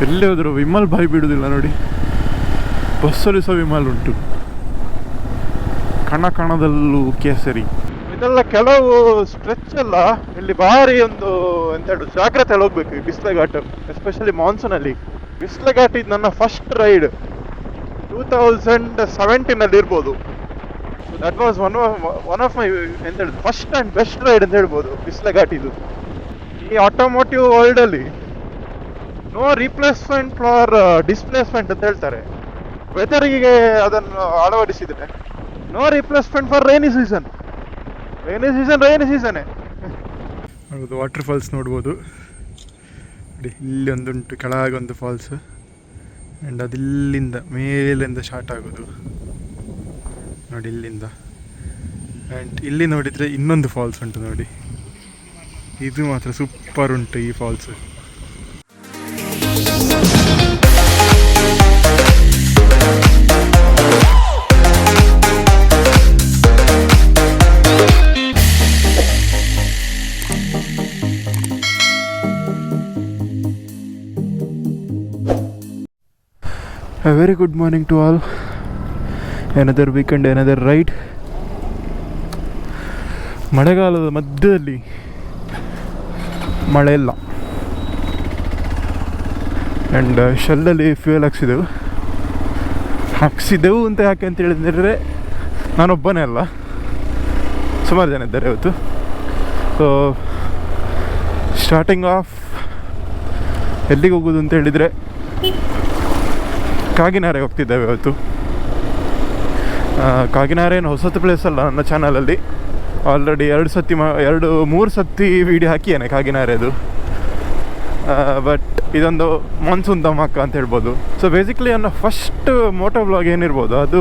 ಎಲ್ಲೇ ಹೋದ್ರು ವಿಮಲ್ ಬಾಯಿ ಬಿಡುವುದಿಲ್ಲ ನೋಡಿ. ಬಸ್ಸಲ್ಲಿ ಸಹ ವಿಮಲ್ ಉಂಟು, ಕಣ ಕಣದಲ್ಲೂ ಕೇಸರಿ. ಇದೆಲ್ಲ ಕೆಲವು ಸ್ಟ್ರೆಚ್ ಎಲ್ಲ ಇಲ್ಲಿ ಭಾರಿ ಒಂದು ಎಂತ ಹೇಳುದು ಜಾಗ್ರತೆಯಲ್ಲಿ ಹೋಗ್ಬೇಕು ಈ ಬಿಸ್ಲೆ ಘಾಟ್, ಎಸ್ಪೆಷಲಿ ಮಾನ್ಸೂನ್ ಅಲ್ಲಿ. ಬಿಸ್ಲೆ ಘಾಟ್ ಇದು ನನ್ನ ಫಸ್ಟ್ ರೈಡ್ 2017 ಇರ್ಬೋದು. That was one of my ಎಂತ ಹೇಳುದು ಫಸ್ಟ್ ಅಂಡ್ ಬೆಸ್ಟ್ ರೈಡ್ ಅಂತ ಹೇಳ್ಬೋದು ಬಿಸ್ಲೆ ಘಾಟ್ ಇದು. ಈ ಆಟೋಮೋಟಿವ್ ವರ್ಲ್ಡ್ ಅಲ್ಲಿ ನೋ ರಿಪ್ಲೇಸ್ಮೆಂಟ್ ಫಾರ್ ಡಿಸ್ಪ್ಲೇಸ್ಮೆಂಟ್ ಅಂತ ಹೇಳ್ತಾರೆ. ವೆದರಿಗೆ ಅದನ್ನು ಅಳವಡಿಸಿದ್ರೆ no replacement for rainy season. Rainy season ಹೌದು. ವಾಟರ್ ಫಾಲ್ಸ್ ನೋಡ್ಬೋದು ಇಲ್ಲಿ ಒಂದುಂಟು, ಕೆಳಗೊಂದು ಫಾಲ್ಸ್ ಆ್ಯಂಡ್ ಅದಿಲ್ಲಿಂದ ಮೇಲಿಂದ ಸ್ಟಾರ್ಟ್ ಆಗೋದು ನೋಡಿ ಇಲ್ಲಿಂದ. ಆ್ಯಂಡ್ ಇಲ್ಲಿ ನೋಡಿದರೆ ಇನ್ನೊಂದು ಫಾಲ್ಸ್ ಉಂಟು ನೋಡಿ, ಇದು ಮಾತ್ರ ಸೂಪರ್ ಉಂಟು ಈ falls. A very good morning to all. Another weekend, another ride. ಮಳೆಗಾಲದ ಮಧ್ಯದಲ್ಲಿ ಮಳೆ ಇಲ್ಲ ಆ್ಯಂಡ್ ಶೆಲ್ಲಲ್ಲಿ ಫ್ಯೂಯಲ್ ಹಾಕ್ಸಿದೆವು ಅಂತ ಯಾಕೆ ಅಂತ ಹೇಳಿದರೆ ನಾನೊಬ್ಬನೇ ಅಲ್ಲ, ಸುಮಾರು ಜನ ಇದ್ದಾರೆ ಇವತ್ತು. ಸೊ ಸ್ಟಾರ್ಟಿಂಗ್ ಆಫ್ ಎಲ್ಲಿಗೆ ಹೋಗೋದು ಅಂತ ಹೇಳಿದರೆ ಕಾಗಿನಾರೆ ಹೋಗ್ತಿದ್ದೇವೆ ಇವತ್ತು. ಕಾಗಿನಾರೆ ಏನು ಹೊಸತು ಪ್ಲೇಸ್ ಅಲ್ಲ, ನನ್ನ ಚಾನಲಲ್ಲಿ ಆಲ್ರೆಡಿ 2-3 ಸತಿ ವೀಡಿಯೋ ಹಾಕಿಯೇನೆ ಕಾಗಿನಾರೆದು. ಬಟ್ ಇದೊಂದು ಮಾನ್ಸೂನ್ ಧಮಾಕ ಅಂತ ಹೇಳ್ಬೋದು. ಸೊ ಬೇಸಿಕ್ಲಿ ನನ್ನ ಫಸ್ಟ್ ಮೋಟೋ ವ್ಲಾಗ್ ಏನಿರ್ಬೋದು ಅದು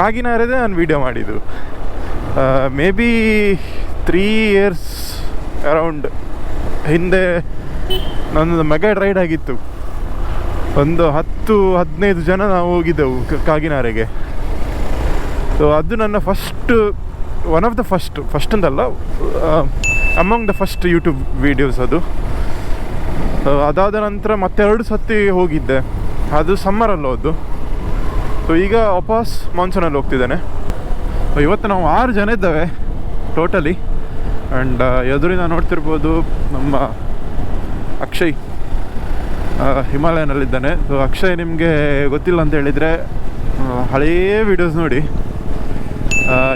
ಕಾಗಿನಾರೆದೇ ನಾನು ವೀಡಿಯೋ ಮಾಡಿದ್ದು. ಮೇ ಬಿ 3 years ಅರೌಂಡ್ ಹಿಂದೆ ನನ್ನದು ಮೆಗಾ ರೈಡ್ ಆಗಿತ್ತು. ಒಂದು 10-15 ಜನ ನಾವು ಹೋಗಿದ್ದೆವು ಕಾಗಿನಾರೆಗೆ. ಸೊ ಅದು ನನ್ನ ಒನ್ ಆಫ್ ದ ಫಸ್ಟ್ ಅಂತಲ್ಲ, among the first YouTube videos ಅದು. ಅದಾದ ನಂತರ ಮತ್ತೆ 2 ಸತಿ ಹೋಗಿದ್ದೆ, ಅದು ಸಮ್ಮರಲ್ಲಿ ಹೋದ್ದು. ಸೊ ಈಗ ವಾಪಸ್ ಮಾನ್ಸೂನಲ್ಲಿ ಹೋಗ್ತಿದ್ದೇನೆ. ಇವತ್ತು ನಾವು 6 ಜನ ಇದ್ದೇವೆ ಟೋಟಲಿ. ಆ್ಯಂಡ್ ಎದುರಿಂದ ನೋಡ್ತಿರ್ಬೋದು ನಮ್ಮ ಅಕ್ಷಯ್ ಹಿಮಾಲಯನಲ್ಲಿದ್ದಾನೆ. ಸೊ ಅಕ್ಷಯ್ ನಿಮಗೆ ಗೊತ್ತಿಲ್ಲ ಅಂತ ಹೇಳಿದರೆ ಹಳೆಯ ವೀಡಿಯೋಸ್ ನೋಡಿ,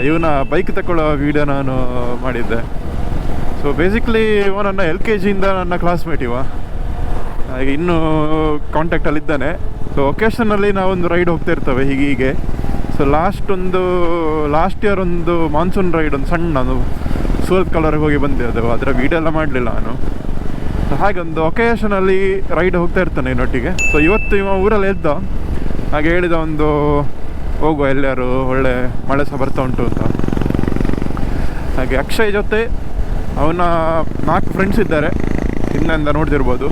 ಇವನ ಬೈಕ್ ತಗೊಳ್ಳೋ ವೀಡಿಯೋ ನಾನು ಮಾಡಿದ್ದೆ. ಸೊ ಬೇಸಿಕ್ಲಿ ಇವ ನನ್ನ LKG ನನ್ನ ಕ್ಲಾಸ್ಮೇಟ್. ಹಾಗೆ ಇನ್ನೂ ಕಾಂಟ್ಯಾಕ್ಟಲ್ಲಿದ್ದಾನೆ. ಸೊ ಒಕೇಶನಲ್ಲಿ ನಾವೊಂದು ರೈಡ್ ಹೋಗ್ತಾ ಇರ್ತೇವೆ ಹೀಗೆ. ಸೊ ಲಾಸ್ಟ್ ಇಯರ್ ಒಂದು ಮಾನ್ಸೂನ್ ರೈಡ್ ಒಂದು ಸಣ್ಣ ಸೂರತ್ ಕಲರ್ಗೆ ಹೋಗಿ ಬಂದಿದ್ದೆವು, ಅದರ ವೀಡಿಯೋ ಎಲ್ಲ ಮಾಡಲಿಲ್ಲ ನಾನು. ಹಾಗೆ ಒಂದು ಒಕೇಶನಲ್ಲಿ ರೈಡ್ ಹೋಗ್ತಾ ಇರ್ತಾನೆ ಇನ್ನೊಟ್ಟಿಗೆ. ಸೊ ಇವತ್ತು ಇವ ಊರಲ್ಲಿ ಎದ್ದ, ಹಾಗೆ ಹೇಳಿದ ಒಂದು ಹೋಗುವ ಎಲ್ಲರೂ, ಒಳ್ಳೆ ಮಳೆ ಸಹ ಬರ್ತಾ ಉಂಟು ಅಂತ. ಹಾಗೆ ಅಕ್ಷಯ್ ಜೊತೆ ಅವನ 4 ಫ್ರೆಂಡ್ಸ್ ಇದ್ದಾರೆ, ಹಿಂದಿಂದ ನೋಡ್ತಿರ್ಬೋದು.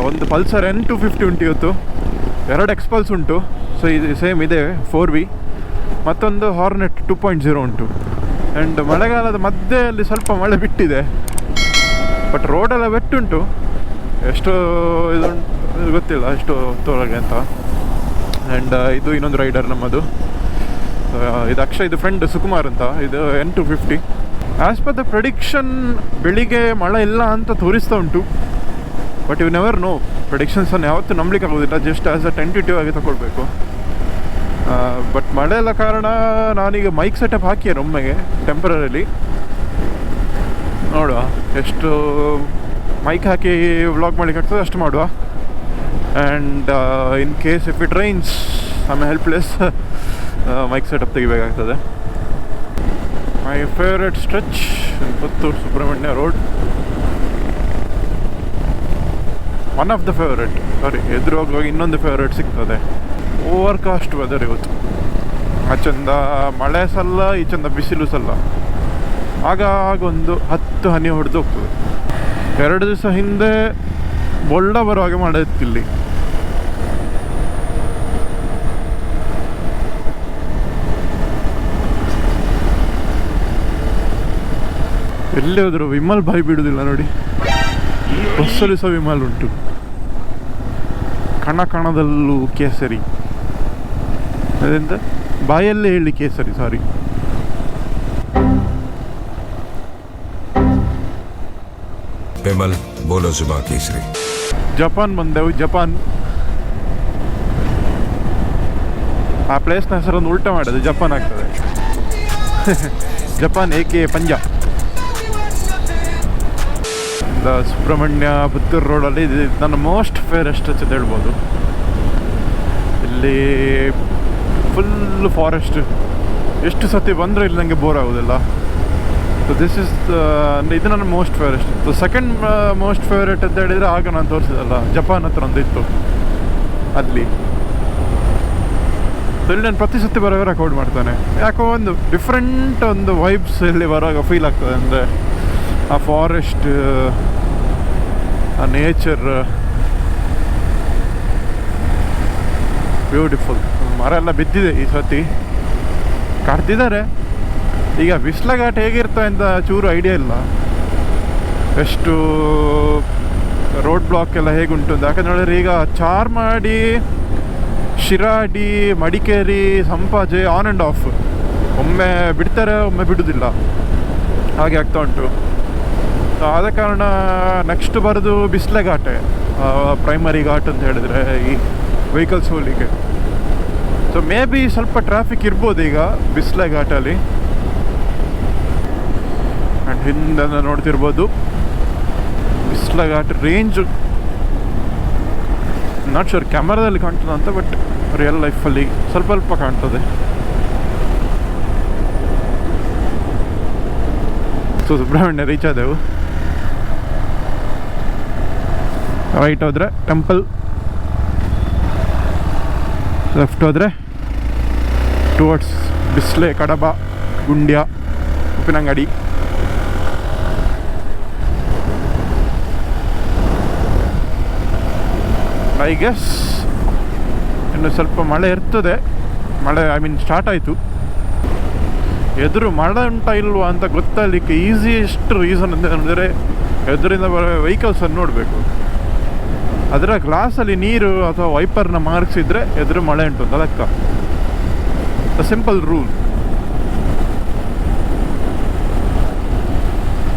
ಒಂದು ಪಲ್ಸರ್ N250 ಉಂಟು ಇವತ್ತು, 2 ಎಕ್ಸ್ಪಲ್ಸ್ ಉಂಟು. ಸೊ ಇದು ಸೇಮ್ ಇದೆ 4V, ಮತ್ತೊಂದು ಹಾರ್ನೆಟ್ 2.0 ಉಂಟು. ಆ್ಯಂಡ್ ಮಳೆಗಾಲದ ಮಧ್ಯೆಯಲ್ಲಿ ಸ್ವಲ್ಪ ಮಳೆ ಬಿಟ್ಟಿದೆ, ಬಟ್ ರೋಡೆಲ್ಲ ವೆಟ್ಟುಂಟು. ಎಷ್ಟು ಇದು ಗೊತ್ತಿಲ್ಲ ಎಷ್ಟು ಹೊತ್ತೊಳಗೆ ಅಂತ. ಆ್ಯಂಡ್ ಇದು ಇನ್ನೊಂದು ರೈಡರ್ ನಮ್ಮದು, ಇದು ಅಕ್ಷಯ್, ಇದು ಫ್ರೆಂಡ್ ಸುಕುಮಾರ್ ಅಂತ. ಇದು N250. As per the prediction ಬೆಳಿಗ್ಗೆ ಮಳೆ ಇಲ್ಲ ಅಂತ ತೋರಿಸ್ತಾ ಉಂಟು, ಬಟ್ ಯು ನೆವರ್ ನೋ. ಪ್ರೆಡಿಕ್ಷನ್ಸನ್ನು ಯಾವತ್ತೂ ನಂಬಲಿಕ್ಕೆ ಆಗೋದಿಲ್ಲ, ಜಸ್ಟ್ ಆ್ಯಸ್ ಅ ಟೆಂಟೇಟಿವ್ ಆಗಿ ತಗೊಳ್ಬೇಕು. ಬಟ್ ಮಳೆ ಎಲ್ಲ ಕಾರಣ ನಾನೀಗ ಮೈಕ್ ಸೆಟಪ್ ಹಾಕಿಯೇನು ಒಮ್ಮೆಗೆ ಟೆಂಪರರಿಲಿ. ನೋಡುವ ಎಷ್ಟು ಮೈಕ್ ಹಾಕಿ ವ್ಲಾಗ್ ಮಾಡಲಿಕ್ಕೆ ಆಗ್ತದೆ ಅಷ್ಟು ಮಾಡುವ. And in case if it rains I am helpless, mic setup ತೆಗಿಬೇಕಾಗ್ತದೆ. My favourite stretch Puttur Subrahmanya road, one of the favourite. Sorry, ಎದುರು ಹೋಗುವಾಗ ಇನ್ನೊಂದು ಫೇವ್ರೆಟ್ ಸಿಗ್ತದೆ. ಓವರ್ ಕಾಸ್ಟ್ ವೆದರ್ ಇವತ್ತು, ಆಚೆಂದ ಮಳೆ ಸಲ್ಲ, ಈಚೆಂದ ಬಿಸಿಲು ಸಲ್ಲ. ಆಗ ಒಂದು 10 ಹನಿ ಹೊಡೆದು ಹೋಗ್ತದೆ. 2 ದಿವಸ ಹಿಂದೆ ಬೊಳ್ಳ ಬರೋ ಹಾಗೆ ಮಾಡಿತ್ತಿಲ್ಲಿ. ಎಲ್ಲಿ ಹೋದ್ರು ವಿಮಲ್ ಬಾಯಿ ಬಿಡುವುದಿಲ್ಲ ನೋಡಿ, ಬಸ್ಸಲ್ಲಿ ಸಹ ವಿಮಲ್ ಉಂಟು, ಕಣ ಕಣದಲ್ಲೂ ಕೇಸರಿ, ಅದರಿಂದ ಬಾಯಲ್ಲೇ ಹೇಳಿ ಕೇಸರಿ, ಸಾರಿ. ವಿಮಲ್ ಬೋಲೋ ಜುಬಾ ಕೇಸರಿ. ಜಪಾನ್ ಬಂದೆವು. ಜಪಾನ್ ಆ ಪ್ಲೇಸ್ನ ಹೆಸರೊಂದು ಉಲ್ಟಾ ಮಾಡೋದು ಜಪಾನ್ ಆಗ್ತದೆ. ಜಪಾನ್ ಏಕೆ ಪಂಜಾ. ಸುಬ್ರಹ್ಮಣ್ಯ ಪುತ್ತೂರು ರೋಡಲ್ಲಿ ಇದು ನನ್ನ ಮೋಸ್ಟ್ ಫೇವರೆಸ್ಟ್ ಅಂತ ಹೇಳ್ಬೋದು. ಇಲ್ಲಿ ಫುಲ್ ಫಾರೆಸ್ಟ್, ಎಷ್ಟು ಸತಿ ಬಂದರೂ ಇಲ್ಲಿ ನನಗೆ ಬೋರ್ ಆಗೋದಿಲ್ಲ. ಸೊ ದಿಸ್ ಇಸ್ ಇದು ನನ್ನ most favourite. So second most favourite ಅಂತ ಹೇಳಿದರೆ ಆಗ ನಾನು ತೋರಿಸಿದಲ್ಲ ಜಪಾನ್ ಹತ್ರ ಒಂದು ಇತ್ತು ಅಲ್ಲಿ. ಸೊ ಇಲ್ಲಿ ನಾನು ಪ್ರತಿ ಸತಿ ಬರೋವಾಗ ರೆಕಾರ್ಡ್ ಮಾಡ್ತಾನೆ. ಯಾಕೋ ಒಂದು ಡಿಫ್ರೆಂಟ್ ಒಂದು ವೈಬ್ಸ್ ಇಲ್ಲಿ ಬರೋವಾಗ ಫೀಲ್ ಆಗ್ತದೆ. ಅಂದರೆ ಆ ಫಾರೆಸ್ಟ್, ಆ ನೇಚರ್ ಬ್ಯೂಟಿಫುಲ್. ಮರ ಎಲ್ಲ ಬಿದ್ದಿದೆ ಈ ಸತಿ, ಕಡ್ದಿದ್ದಾರೆ. ಈಗ ಬಿಸ್ಲಘಾಟ್ ಹೇಗಿರ್ತವೆ ಅಂತ ಚೂರು ಐಡಿಯಾ ಇಲ್ಲ. ಎಷ್ಟು ರೋಡ್ ಬ್ಲಾಕ್ ಎಲ್ಲ ಹೇಗುಂಟು ಅಂತ. ಯಾಕಂದ್ರೆ ಹೇಳಿದ್ರೆ ಈಗ Charmadi, Shiradi, Madikeri, Sampaje on and of, ಒಮ್ಮೆ ಬಿಡ್ತಾರೆ ಒಮ್ಮೆ ಬಿಡೋದಿಲ್ಲ, ಹಾಗೆ ಆಗ್ತಾ ಉಂಟು. ಸೊ ಆದ ಕಾರಣ ನೆಕ್ಸ್ಟ್ ಬರೋದು ಬಿಸ್ಲಘಾಟೆ, ಪ್ರೈಮರಿ ಘಾಟ್ ಅಂತ ಹೇಳಿದ್ರೆ ಈ ವೆಹಿಕಲ್ಸ್ ಹೋಗ್ಲಿಕ್ಕೆ. ಸೊ ಮೇ ಬಿ ಸ್ವಲ್ಪ ಟ್ರಾಫಿಕ್ ಇರ್ಬೋದು ಈಗ ಬಿಸ್ಲಘಾಟಲ್ಲಿ. ಆ್ಯಂಡ್ ಹಿಂದೆ ನೋಡ್ತಿರ್ಬೋದು ಬಿಸ್ಲಘಾಟ್ ರೇಂಜ್. ನಾಟ್ ಶೋರ್ ಕ್ಯಾಮರಾದಲ್ಲಿ ಕಾಣ್ತದೆ ಅಂತ, ಬಟ್ ರಿಯಲ್ ಲೈಫಲ್ಲಿ ಸ್ವಲ್ಪ ಸ್ವಲ್ಪ ಕಾಣ್ತದೆ. ಸೊ ಸುಬ್ರಹ್ಮಣ್ಯ ರೀಚ್ ಆದೆವು. ರೈಟ್ ಹೋದರೆ ಟೆಂಪಲ್, ಲೆಫ್ಟ್ ಹೋದರೆ towards Bisle, Kadaba, Gundya, Uppinangadi. I guess ಇನ್ನು ಸ್ವಲ್ಪ ಮಳೆ ಇರ್ತದೆ. ಮಳೆ ಸ್ಟಾರ್ಟ್ ಆಯಿತು. ಎದುರು ಮಳೆ ಉಂಟಾ ಇಲ್ವಾ ಅಂತ ಗೊತ್ತಾಗಲಿಕ್ಕೆ ಈಸಿಯೆಸ್ಟ್ ರೀಸನ್ ಅಂತ ಹೇಳಿದ್ರೆ ಎದುರಿಂದ ಬರೋ ವೆಹಿಕಲ್ಸನ್ನು ನೋಡಬೇಕು. ಅದರ ಗ್ಲಾಸಲ್ಲಿ ನೀರು ಅಥವಾ ವೈಪರ್ನ ಮಾರ್ಕ್ಸಿದ್ರೆ ಎದುರು ಮಳೆ ಉಂಟು ಅಂತ ಲೆಕ್ಕ. The simple rule.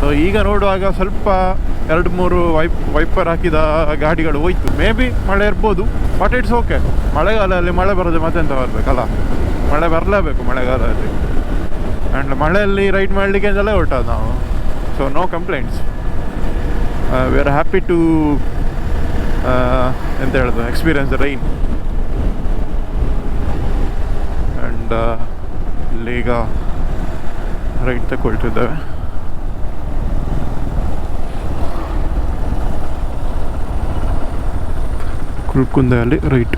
ಸೊ ಈಗ ನೋಡುವಾಗ ಸ್ವಲ್ಪ 2-3 ವೈಪರ್ ಹಾಕಿದ ಗಾಡಿಗಳು ಹೋಯ್ತು. ಮೇ ಬಿ ಮಳೆ ಇರ್ಬೋದು, ಬಟ್ ಇಟ್ಸ್ ಓಕೆ. ಮಳೆಗಾಲದಲ್ಲಿ ಮಳೆ ಬರೋದು ಮತ್ತೆಂತ ಬರಬೇಕಲ್ಲ, ಮಳೆ ಬರಲೇಬೇಕು ಮಳೆಗಾಲದಲ್ಲಿ. ಆ್ಯಂಡ್ ಮಳೆಯಲ್ಲಿ ರೈಡ್ ಮಾಡಲಿಕ್ಕೆ ಅಂತೆಲ್ಲ ಹೊರಟದು ನಾವು. So no complaints. We are happy to ಎಂತ ಹೇಳೋದು, ಎಕ್ಸ್ಪೀರಿಯನ್ಸ್ ದ ರೈನ್. ಆ್ಯಂಡ್ ಇಲ್ಲೀಗ ರೈಟ್ ತಗೊಳ್ತಿದ್ದೇವೆ. ಕುಲ್ಕುಂದೆಯಲ್ಲಿ ರೈಟ್.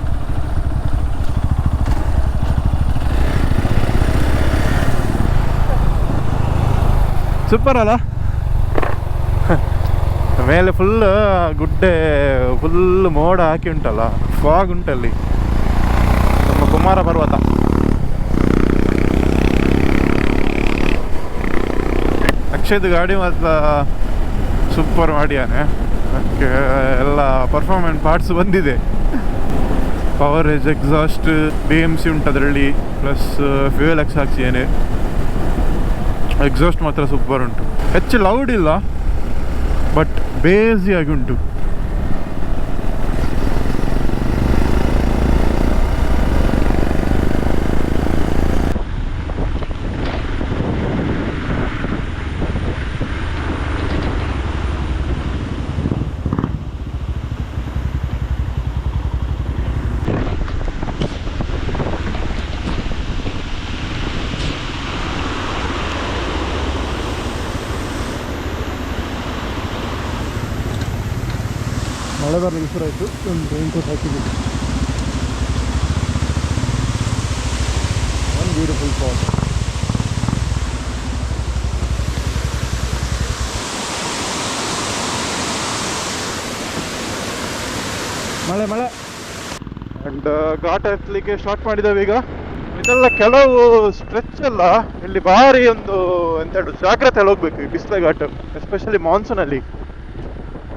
ಸೂಪರ್ ಅಲ್ಲ? ಮೇಲೆ ಫುಲ್ ಗುಡ್ಡೆ, ಫುಲ್ ಮೋಡ ಹಾಕಿ ಉಂಟಲ್ಲ, ಫಾಗ್ ಉಂಟಲ್ಲಿ. ನಮ್ಮ ಕುಮಾರ ಪರ್ವತ. ಅಕ್ಷಯದ ಗಾಡಿ ಮಾತ್ರ ಸೂಪರ್ ಮಾಡಿಯಾನೆ. ಅದಕ್ಕೆ ಎಲ್ಲ ಪರ್ಫಾರ್ಮೆನ್ಸ್ ಪಾರ್ಟ್ಸ್ ಬಂದಿದೆ. ಪವರ್ ಏಜ್, ಎಕ್ಸಾಸ್ಟ್, BMC ಉಂಟು ಅದರಲ್ಲಿ, ಪ್ಲಸ್ ಫ್ಯೂಯಲ್ ಎಕ್ಸ್ ಹಾಕ್ಸಿದ್ದೇನೆ. ಎಕ್ಸಾಸ್ಟ್ ಮಾತ್ರ ಸೂಪರ್ ಉಂಟು. ಹೆಚ್ಚು ಲೌಡ್ ಇಲ್ಲ, ಬಟ್ ಬೇಸಿಯಾಗಿ ಉಂಟು. ಮಳೆ ಬರಲಿಕ್ಕೆ ಶುರು ಆಯಿತು. ಒಂದು ರೈನ್ಕೋಟ್ ಹಾಕಿದ್ದೀವಿ. One beautiful spot. ಮಳೆ ಮಳೆ ಆ್ಯಂಡ್ ಘಾಟ್ ಹತ್ತಲಿಕ್ಕೆ ಸ್ಟಾರ್ಟ್ ಮಾಡಿದ್ದೇವೆ ಈಗ. ಇದೆಲ್ಲ ಕೆಲವು ಸ್ಟ್ರೆಚ್ ಎಲ್ಲ ಇಲ್ಲಿ ಭಾರಿ ಒಂದು ಎಂತ ಹೇಳೋದು, ಜಾಗ್ರತೆ ಹೋಗ್ಬೇಕು ಈ ಬಿಸಿಲ ಘಾಟ್, ಎಸ್ಪೆಷಲಿ ಮಾನ್ಸೂನಲ್ಲಿ.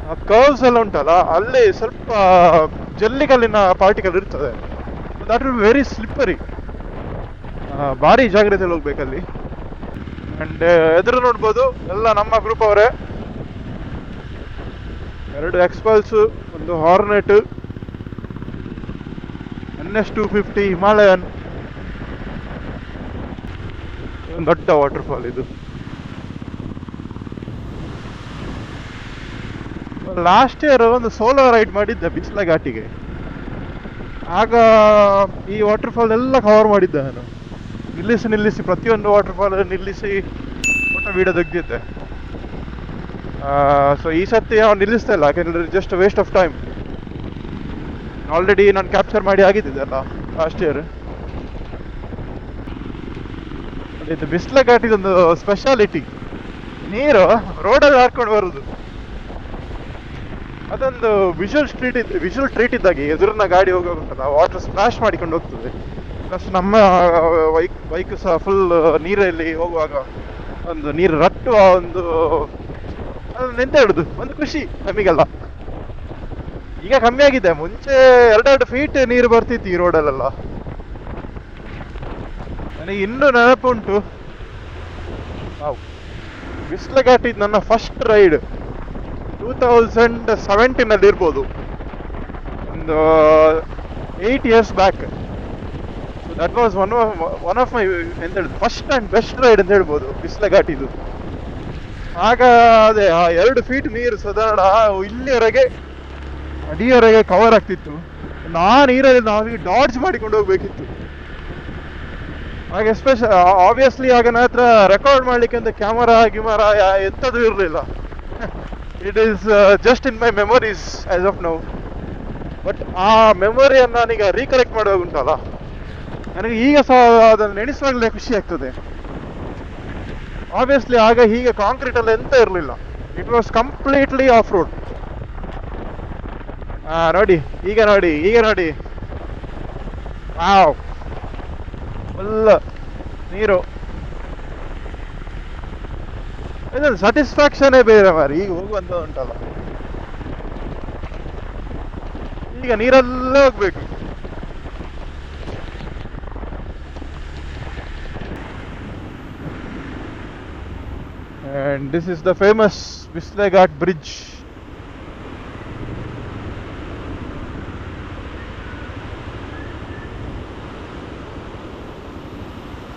ಆ ಕರ್ವ್ಸ್ ಎಲ್ಲ ಉಂಟಲ್ಲ, ಅಲ್ಲಿ ಸ್ವಲ್ಪ ಜಲ್ಲಿಕಲ್ಲಿನ ಪಾರ್ಟಿಕಲ್ ಇರ್ತದೆ. That will very slippery. ಭಾರಿ ಜಾಗ್ರತೆಯಲ್ಲಿ ಹೋಗ್ಬೇಕಲ್ಲಿ. ಆ್ಯಂಡ್ ಎದುರು ನೋಡ್ಬೋದು ಎಲ್ಲ ನಮ್ಮ ಗ್ರೂಪ್ ಅವರೇ. 2 ಎಕ್ಸ್ಪಲ್ಸು, ಒಂದು ಹಾರ್ನೆಟ್, NS250 ಹಿಮಾಲಯನ್. ಒಂದು ದೊಡ್ಡ ವಾಟರ್ಫಾಲ್ ಇದು. ಲಾಸ್ಟ್ ಇಯರ್ ಒಂದು ಸೋಲೋ ರೈಡ್ ಮಾಡಿದ್ದೆ ಬಿಸ್ಲ ಘಾಟಿಗೆ. ಆಗ ಈ ವಾಟರ್ಫಾಲ್ ಎಲ್ಲ ಕವರ್ ಮಾಡಿದ್ದೆ ನಾನು. ನಿಲ್ಲಿಸಿ ಪ್ರತಿಯೊಂದು ವಾಟರ್ಫಾಲ್ ನಿಲ್ಲಿಸಿ ಫೋಟೋ ವೀಡಿಯೋ ತೆಗೆದಿದ್ದೆ. ಸೊ ಈ ಸತಿ ಅವ್ನು ನಿಲ್ಲಿಸ್ತಾ ಇಲ್ಲ, ಯಾಕೆಂದ್ರೆ just waste of time. Already ನಾನು ಕ್ಯಾಪ್ಚರ್ ಮಾಡಿ ಆಗಿದ್ದೆ ಅಲ್ಲ ಲಾಸ್ಟ್ ಇಯರ್. ಇದು ಬಿಸ್ಲ ಘಾಟಿದೊಂದು ಸ್ಪೆಷಾಲಿಟಿ, ನೀರು ರೋಡಲ್ಲಿ ಹಾರ್ಕೊಂಡು ಬರುದು. ಅದೊಂದು ವಿಜುವಲ್ ಟ್ರೀಟ್ ಇದ್ದಾಗೆ. ಎದುರಿನ ಗಾಡಿ ಹೋಗೋಗುತ್ತಲ್ಲ, ವಾಟರ್ ಸ್ಪ್ಲಾಶ್ ಮಾಡಿಕೊಂಡು ಹೋಗ್ತದೆ. ಪ್ಲಸ್ ನಮ್ಮ ಬೈಕ್ ಸಹ ಫುಲ್ ನೀರಲ್ಲಿ ಹೋಗುವಾಗ ಒಂದು ನೀರು ರಟ್ಟುವ ಒಂದು ನಿಂತ ಹಿಡುದು ಒಂದು ಖುಷಿ ನಮಗೆಲ್ಲ. ಈಗ ಕಮ್ಮಿ ಆಗಿದೆ, ಮುಂಚೆ 2 ಫೀಟ್ ನೀರು ಬರ್ತಿತ್ತು ಈ ರೋಡಲ್ಲೆಲ್ಲ. ನನಗೆ ಇನ್ನೂ ನೆನಪುಂಟು, ಬಿಸ್ಲ ಘಾಟಿ ನನ್ನ ಫಸ್ಟ್ ರೈಡ್ 2017 ಇರ್ಬೋದು, ಒಂದು 8 years back. That was one of my ಎಂತ ಹೇಳುದು ಫಸ್ಟ್ ಆ್ಯಂಡ್ ಬೆಸ್ಟ್ ರೈಡ್ ಅಂತ ಹೇಳ್ಬೋದು ಬಿಸ್ಲ ಘಾಟಿದು. ಆಗ ಅದೇ 2 ಫೀಟ್ ನೀರು ಸಾಧಾರಣ ಇಲ್ಲಿವರೆಗೆ ಅಡಿಯವರೆಗೆ ಕವರ್ ಆಗ್ತಿತ್ತು. ನೀರಲ್ಲಿ ನಾವು ಡಾಡ್ಜ್ ಮಾಡಿಕೊಂಡು ಹೋಗ್ಬೇಕಿತ್ತು. ಹಾಗೆ ಆಬ್ವಿಯಸ್ಲಿ ಆಗ ನನ್ನ ಹತ್ರ ರೆಕಾರ್ಡ್ ಮಾಡ್ಲಿಕ್ಕೆ ಅಂತ ಕ್ಯಾಮರಾ ಎಂಥದ್ದು ಇರಲಿಲ್ಲ. It is just in my memories as of now. But ಆ ಮೆಮೊರಿಯನ್ನು ನಾನೀಗ ರೀಕಲೆಕ್ಟ್ ಮಾಡುವಾಗ ಉಂಟಲ್ಲ, ನನಗೆ ಈಗ ಸಹ ಅದನ್ನು ನೆನೆಸುವಾಗಲೇ ಖುಷಿ ಆಗ್ತದೆ. ಆಬ್ವಿಯಸ್ಲಿ ಆಗ ಹೀಗೆ ಕಾಂಕ್ರೀಟ್ ಅಲ್ಲಿ ಎಂತ ಇರಲಿಲ್ಲ. It was completely of road. ನೋಡಿ ಈಗ ನೋಡಿ ವಾವ್, ಫುಲ್ ನೀರು. ಇದೊಂದು ಸ್ಯಾಟಿಸ್ಫ್ಯಾಕ್ಷನೇ ಬೇರೆ ಮಾರಿ. ಈಗ ಹೋಗುವಂತ ಉಂಟಲ್ಲ, ಈಗ ನೀರಲ್ಲೇ ಹೋಗ್ಬೇಕು. And this is the famous Bisla Ghat bridge.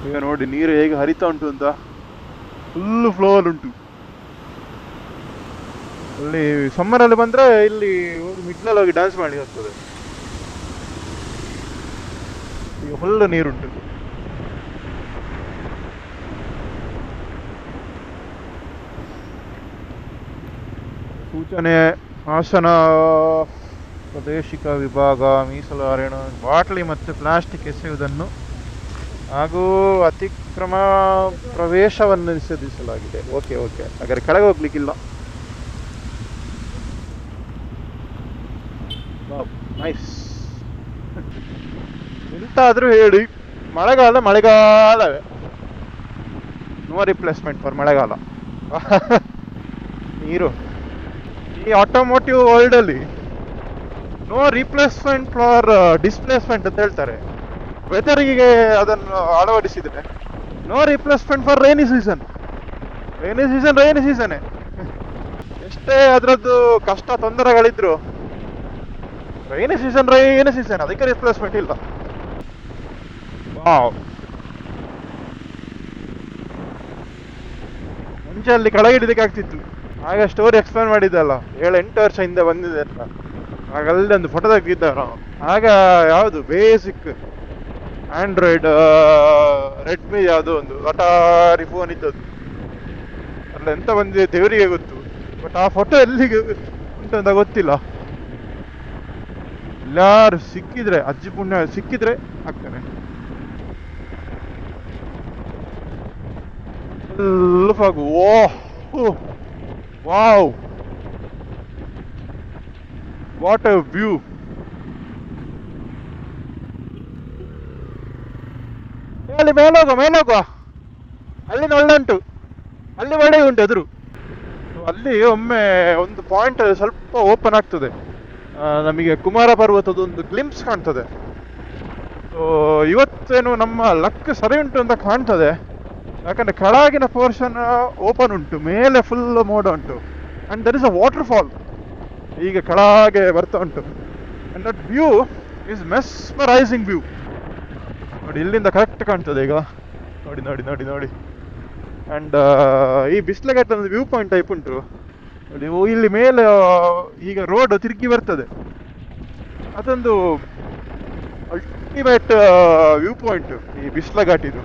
ಈಗ ನೋಡಿ ನೀರು ಹೇಗೆ ಹರಿತಾ ಉಂಟು ಅಂತ, ಫುಲ್ ಫ್ಲೋ ಅಲ್ಲಿ ಉಂಟು. ಅಲ್ಲಿ ಸಮ್ಮರಲ್ಲಿ ಬಂದ್ರೆ ಇಲ್ಲಿ ಮಿಡ್ಲಲ್ಲಿ ಹೋಗಿ ಡ್ಯಾನ್ಸ್ ಮಾಡಿ ಹೋಗ್ತದೆ. ಈಗ ಫುಲ್ ನೀರುಂಟು. ಸೂಚನೆ: ಹಾಸನ ಪ್ರಾದೇಶಿಕ ವಿಭಾಗ ಮೀಸಲು ಅರಣ್ಯ ಬಾಟ್ಲಿ ಮತ್ತು ಪ್ಲಾಸ್ಟಿಕ್ ಎಸೆಯುವುದನ್ನು ಹಾಗೂ ಅತಿಕ್ರಮ ಪ್ರವೇಶವನ್ನು ನಿಷೇಧಿಸಲಾಗಿದೆ. ಓಕೆ, ಹಾಗಾದ್ರೆ ಕೆಳಗೆ ಹೋಗ್ಲಿಕ್ಕಿಲ್ಲ. ನೈಸ್. ಎಂತಾದ್ರೂ ಹೇಳಿ, ಮಳೆಗಾಲವೇ. ನೋ ರಿಪ್ಲೇಸ್ಮೆಂಟ್ ಫಾರ್ ಮಳೆಗಾಲ. ನೀರು ಈ ಆಟೋಮೋಟಿವ್ ವರ್ಲ್ಡ್ ಅಲ್ಲಿ ನೋ ರಿಪ್ಲೇಸ್ಮೆಂಟ್ ಫಾರ್ ಡಿಸ್ಪ್ಲೇಸ್ಮೆಂಟ್ ಅಂತ ಹೇಳ್ತಾರೆ. ವೆದರಿಗೆ ಅದನ್ನು ಅಳವಡಿಸಿದ್ರೆ no replacement for rainy season. Rainy ಸೀಸನ್ನೇ. ಎಷ್ಟೇ ಅದರದ್ದು ಕಷ್ಟ ತೊಂದರೆಗಳಿದ್ರು ರೈನಿ ಸೀಸನ್, ಅದಕ್ಕೆ ರಿಪ್ಲೇಸ್ಮೆಂಟ್ ಇಲ್ಲ. ವಾವ್. ಮುಂಚೆ ಅಲ್ಲಿ ಕೆಳಗಿಡಲಿಕ್ಕೆ ಆಗ್ತಿತ್ತು. ಆಗ ಸ್ಟೋರಿ ಎಕ್ಸ್ಪ್ಲೇನ್ ಮಾಡಿದ್ದಲ್ಲ, 7-8 ವರ್ಷ ಹಿಂದೆ ಬಂದಿದೆ ಅಂತ. ಆಗ ಅಲ್ಲಿ ಒಂದು ಫೋಟೋ ತೆಗೆದಿದ್ದ ನಾವು. ಆಗ ಯಾವುದು ಬೇಸಿಕ್ ಆಂಡ್ರಾಯ್ಡ್ ರೆಡ್ಮಿ ಯಾವುದೋ ಒಂದು ಅಟಾರಿ ಫೋನ್ ಇದ್ದದ್ದು. ಅಲ್ಲ ಎಂತ ಬಂದಿದೆ ದೇವರಿಗೆ ಗೊತ್ತು. ಬಟ್ ಆ ಫೋಟೋ ಎಲ್ಲಿಗೆ ಉಂಟು ಅಂತ ಗೊತ್ತಿಲ್ಲ. ಎಲ್ಲಾರು ಸಿಕ್ಕಿದ್ರೆ, ಅಜ್ಜಿ ಪುಣ್ಯ ಸಿಕ್ಕಿದ್ರೆ ಆಗ್ತಾನೆ. ಓಹ್, ವಾವ್, ವಾಟ್ ಎ ವ್ಯೂ. ಅಲ್ಲಿ ಮೇಲೋಗುವ, ಅಲ್ಲಿಂದ ಒಳ್ಳೆ ಉಂಟು, ಅಲ್ಲಿ ಒಳ್ಳೆ ಉಂಟು ಎದುರು. ಅಲ್ಲಿ ಒಮ್ಮೆ ಒಂದು ಪಾಯಿಂಟ್ ಸ್ವಲ್ಪ ಓಪನ್ ಆಗ್ತದೆ. ನಮಗೆ ಕುಮಾರ ಪರ್ವತದೊಂದು ಗ್ಲಿಮ್ಸ್ ಕಾಣ್ತದೆ. ಸೊ ಇವತ್ತೇನು ನಮ್ಮ ಲಕ್ ಸರಿ ಉಂಟು ಅಂತ ಕಾಣ್ತದೆ, ಯಾಕಂದರೆ ಕೆಳಗಿನ ಪೋರ್ಷನ್ ಓಪನ್ ಉಂಟು, ಮೇಲೆ ಫುಲ್ ಮೋಡ ಉಂಟು. And there is a waterfall ಈಗ ಕೆಳಗೆ ಬರ್ತಾ ಉಂಟು. And that view is mesmerising view. ನೋಡಿ ಇಲ್ಲಿಂದ ಕರೆಕ್ಟ್ ಕಾಣ್ತದೆ ಈಗ, ನೋಡಿ ನೋಡಿ ನೋಡಿ ನೋಡಿ. ಆ್ಯಂಡ್ ಈ ಬಿಸ್ಲಘಟ್ಟ ಒಂದು ವ್ಯೂ ಪಾಯಿಂಟ್ ಟೈಪ್ ಉಂಟು ನೋಡಿ, ಇಲ್ಲಿ ಮೇಲೆ ಈಗ ರೋಡ್ ತಿರುಗಿ ಬರ್ತದೆ. ಅದೊಂದು ಅಲ್ಟಿಮೇಟ್ ವ್ಯೂ ಪಾಯಿಂಟ್ ಈ ಬಿಸ್ಲಘಾಟಿದು.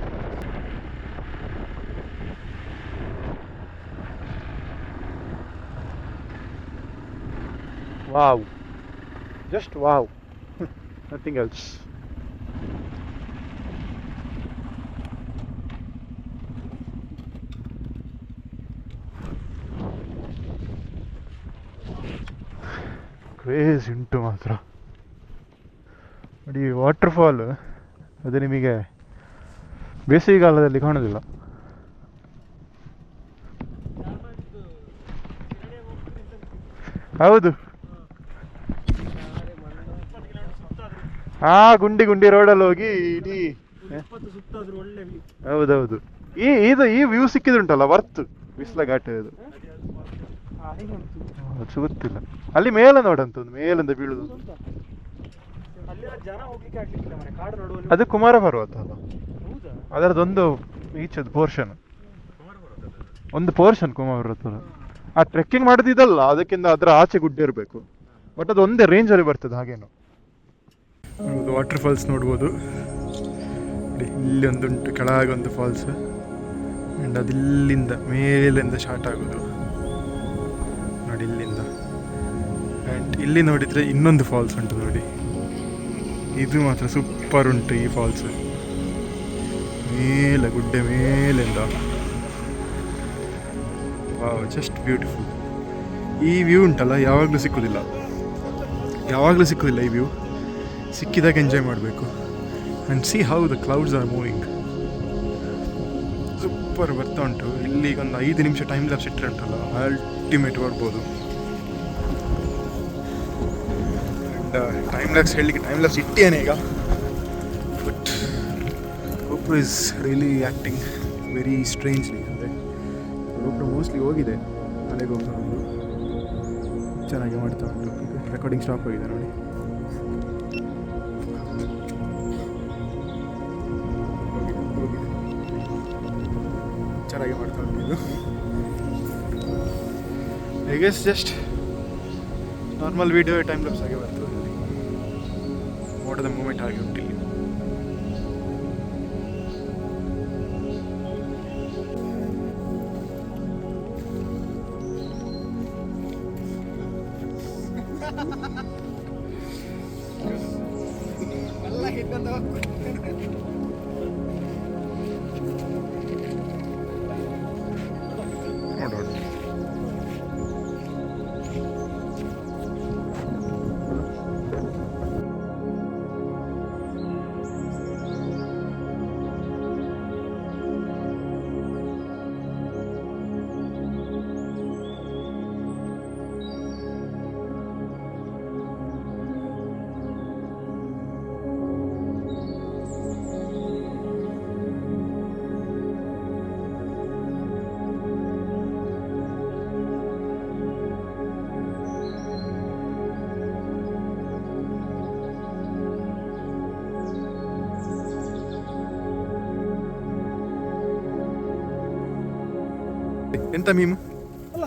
Wow, just wow, nothing else. Craze ಉಂಟು ಮಾತ್ರ ನೋಡಿ. ವಾಟರ್ ಫಾಲ್ ಅದು ನಿಮಗೆ ಬೇಸಿಗೆಗಾಲದಲ್ಲಿ ಕಾಣೋದಿಲ್ಲ. ಹೌದು, ಆ ಗುಂಡಿ ಗುಂಡಿ ರೋಡಲ್ಲಿ ಹೋಗಿ ಇಡೀ, ಹೌದೌದು. ಈ ವ್ಯೂ ಸಿಕ್ಕಿದುಂಟಲ್ಲ ವರ್ತ್ ಬಿಸ್ಲಘಾಟ ಅದು ಗೊತ್ತಿಲ್ಲ. ಅಲ್ಲಿ ಮೇಲೆ ನೋಡಂತ ಒಂದು ಮೇಲಿಂದ ಬೀಳುದು, ಅದು ಕುಮಾರ ಪರ್ವತ ಅಲ್ಲ, ಅದರದೊಂದು ಈಚದ ಪೋರ್ಷನ್, ಒಂದು ಪೋರ್ಷನ್ ಕುಮಾರ ಪರ್ವತ. ಆ ಟ್ರೆಕ್ಕಿಂಗ್ ಮಾಡೋದಿದಲ್ಲ, ಅದಕ್ಕಿಂತ ಅದರ ಆಚೆ ಗುಡ್ಡ ಇರಬೇಕು. ಬಟ್ ಅದು ಒಂದೇ ರೇಂಜಲ್ಲಿ ಬರ್ತದೆ ಹಾಗೇನು. ವಾಟರ್ ಫಾಲ್ಸ್ ನೋಡ್ಬೋದು, ಇಲ್ಲಿ ಒಂದುಂಟು, ಕೆಳಗೆ ಒಂದು ಫಾಲ್ಸ್, ಆ್ಯಂಡ್ ಅದಿಲ್ಲಿಂದ ಮೇಲಿಂದ ಸ್ಟಾರ್ಟ್ ಆಗೋದು ನೋಡಿ ಇಲ್ಲಿಂದ. ಆ್ಯಂಡ್ ಇಲ್ಲಿ ನೋಡಿದರೆ ಇನ್ನೊಂದು ಫಾಲ್ಸ್ ಉಂಟು ನೋಡಿ, ಇದು ಮಾತ್ರ ಸೂಪರ್ ಉಂಟು ಈ ಫಾಲ್ಸ್. ಮೇಲೆ ಗುಡ್ಡೆ ಮೇಲಿಂದ, ವಾವ್, ಜಸ್ಟ್ ಬ್ಯೂಟಿಫುಲ್. ಈ ವ್ಯೂ ಉಂಟಲ್ಲ ಯಾವಾಗಲೂ ಸಿಕ್ಕೋದಿಲ್ಲ ಈ ವ್ಯೂ. ಸಿಕ್ಕಿದಾಗ ಎಂಜಾಯ್ ಮಾಡಬೇಕು. And C how the clouds are moving, super ಬರ್ತಾ ಉಂಟು. ಇಲ್ಲಿಗೆ ಒಂದು 5 ನಿಮಿಷ ಟೈಮ್ ಲ್ಯಾಪ್ಸ್ ಇಟ್ಟರೆ ಉಂಟಲ್ಲ, ಅಲ್ಟಿಮೇಟ್ ಬರ್ಬೋದು. ಆ್ಯಂಡ್ ಟೈಮ್ ಲ್ಯಾಪ್ಸ್ ಹೇಳಲಿಕ್ಕೆ ಟೈಮ್ ಲ್ಯಾಪ್ಸ್ ಇಟ್ಟೇನೆ ಈಗ, but GoPro is really acting very strangely. ಅಂದರೆ ಗೋಪ್ರೋ ಮೋಸ್ಟ್ಲಿ ಹೋಗಿದೆ, ಅದೇ ಗೋಪ್ರೋ ಒಂದು ಚೆನ್ನಾಗಿ ಮಾಡ್ತಾ ಉಂಟು. ರೆಕಾರ್ಡಿಂಗ್ ಸ್ಟಾಪ್ ಆಗಿದೆ ನೋಡಿ. ಚೆನ್ನಾಗಿ ಮಾಡ್ತಾ ಉಂಟು ಇದು. I guess just normal video time lapse ಆಗಿ ಬರ್ತದೆ. ಮೋಡದ ಮೂಮೆಂಟ್ ಆಗಿ ಉಂಟು ಇಲ್ಲಿ. ನೋಡೋಣ. ಎಂತ ಮೀಮು ಅಲ್ಲ,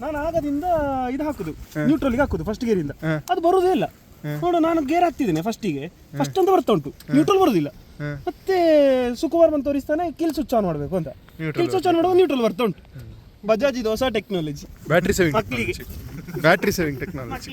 ನಾನು ಆಗದಿಂದ ಇದು ಹಾಕುದು, ನ್ಯೂಟ್ರಲ್ಗೆ ಹಾಕುದು ಫಸ್ಟ್ ಗೇರಿಂದ, ಅದು ಬರುವುದೇ ಇಲ್ಲ. ನೋಡು, ನಾನು ಗೇರ್ ಹಾಕ್ತಿದ್ದೇನೆ ಫಸ್ಟ್ ಅಂತ ಬರ್ತಾ ಉಂಟು, ನ್ಯೂಟ್ರಲ್ ಬರುದಿಲ್ಲ. ಮತ್ತೆ ಸುಕುಮಾರ್ ಬಂದು ತೋರಿಸ್ತಾನೆ ಕಿಲ್ ಸ್ವಿಚ್ ಆನ್ ಮಾಡಬೇಕು ಅಂತ. ಕಿಲ್ ಸ್ವಿಚ್ ಆನ್ ಮಾಡುವಾಗ ನ್ಯೂಟ್ರಲ್ ಬರ್ತಾ ಉಂಟು. ಬಜಾಜ್ ಇದು ಹೊಸ ಟೆಕ್ನಾಲಜಿ, ಬ್ಯಾಟ್ರಿ ಸೇವಿಂಗ್ ಮಕ್ಕಳಿಗೆ ಟೆಕ್ನಾಲಜಿ.